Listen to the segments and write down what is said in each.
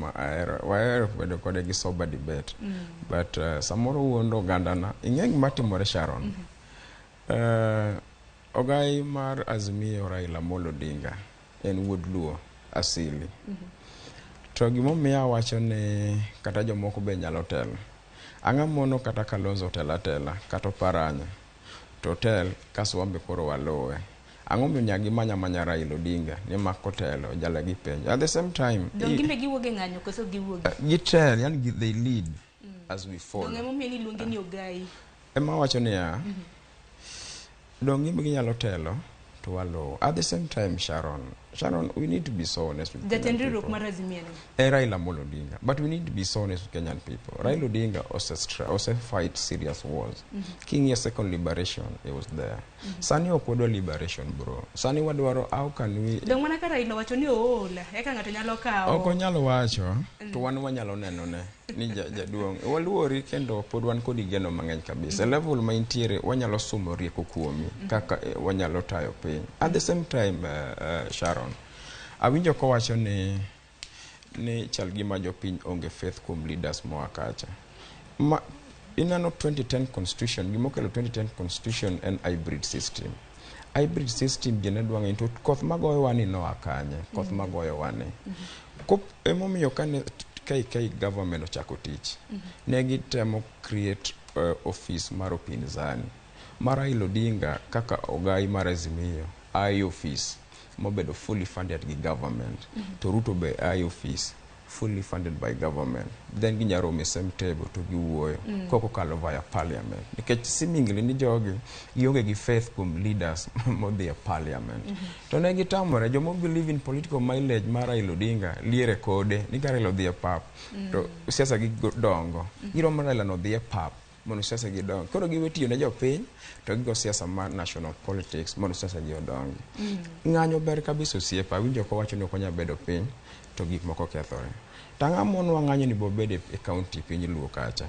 ma waero bedo kode gi sober debate. But samoro wuondo gandana ing'eng matimore Sharon. Ogai mar Azimio Raila Amolo Odinga en wuod Luo asili. To gimomiyo awacho ni kata jomoko be nyalo telo. Ang'amono kata Kalonzo tela kata Paranya. To tel kaswambe koro walowe. Ang'omiyo nyagi manya Raila Odinga ni mako telo jala gi penj. At the same time, gimbe giwoge ng'anyo koso giwoge. Gitel, yani they lead as we follow. Ng'emomiyo ni luonge ni Ogai. Ema wacho ni ya. Gimbe ginyalo telo to walowe. At the same time, Sharon, we need to be so honest with Kenyan people. Raila Amolo Odinga. But we need to be so honest with Kenyan people. Raila Odinga also fight serious wars. King year second liberation, he was there. Sani okwedo liberation, bro. Sani wadwaro, how can we... Dong wana ka Raila wacho ni oola. Eka ng'ato nyalo kao. Oko nyalo wacho. To wan wanyalo neno ne. Ni jaduong. Waluori kendo pod wan kodi geno mang'eny kabisa. Level ma intiere wanyalo sumo rieko kuomi. Kaka wanyalo tayo piny. At the same time, Sharon, awinjo ko wacho ni chal gima jopiny onge faith kuom leaders moa kacha. Inano 2010 constitution, gimokelo 2010 constitution en hybrid system. Hybrid system jene dwang' into koth magoyo wani no akanye, koth magoyo wani. Emomiyo kai government ochako tich. Negi temo create office mar upinzani. Mara Raila Odinga kaka Ogai mar Azimio, office mobedo fully funded by government. To Ruto be office fully funded by government. Then ginyaro me same table to giwuoyo koko kalo via parliament. Nikech seemingly ni jogi gionge gi faith kuom leaders modhi parliament. To ne gitamore jomo believe in political mileage mar Raila Odinga liere kode ni Raila odhi pap. To siasa gi dongo. Giromo Raila no dhi pap. Mono siasa gi dongo. Koro giwetiyo ne jopiny to gigo siasa mar national politics mono siasa gi odongo. Ng'anyo ber kabisa osiepa winjo ko wacho ni okonya bedo piny to gik moko kethore. Tanga mono ng'anyo ni bobede e county piny Luo kacha.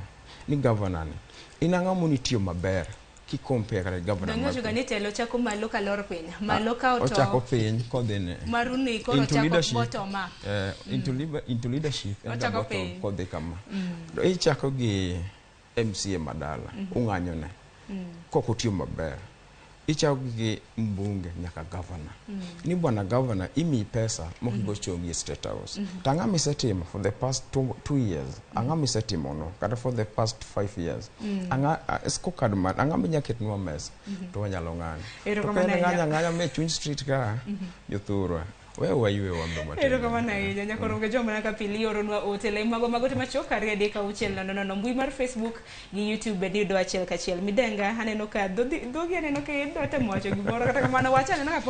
Ni governor ni inang'amo ni tiyo maber ki compare kare governor. Dongo juga ni telo chako malo kalor piny. Malo ka oto. Ochako piny kodhine. Maruni koro chako bottom up. Into leadership and bottom kodhi kama. Do ichako gi MCA madala ung'anyo ne koko tiyo maber ichako gi Mbunge nyaka Gavana ni bwana Gavana imi pesa mokigo chongi State House tanga misetimo for the past 2 years anga misetimo no kata for the past 5 years anga esko kadman anga minyaket nwa mes to wanyalo ng'anyo to kene ng'anya me chuny street ka jothurwa wewe yue wambe matendo. Ero kama na hiyo nyakoronge joma naka pili oronwa otele magote machoka riede ka uchel no mbui mar Facebook gi YouTube ni do achel kachiel midenga aneno ka dogi aneno ka do temo wacho gimoro kata kamano wacha aneno ka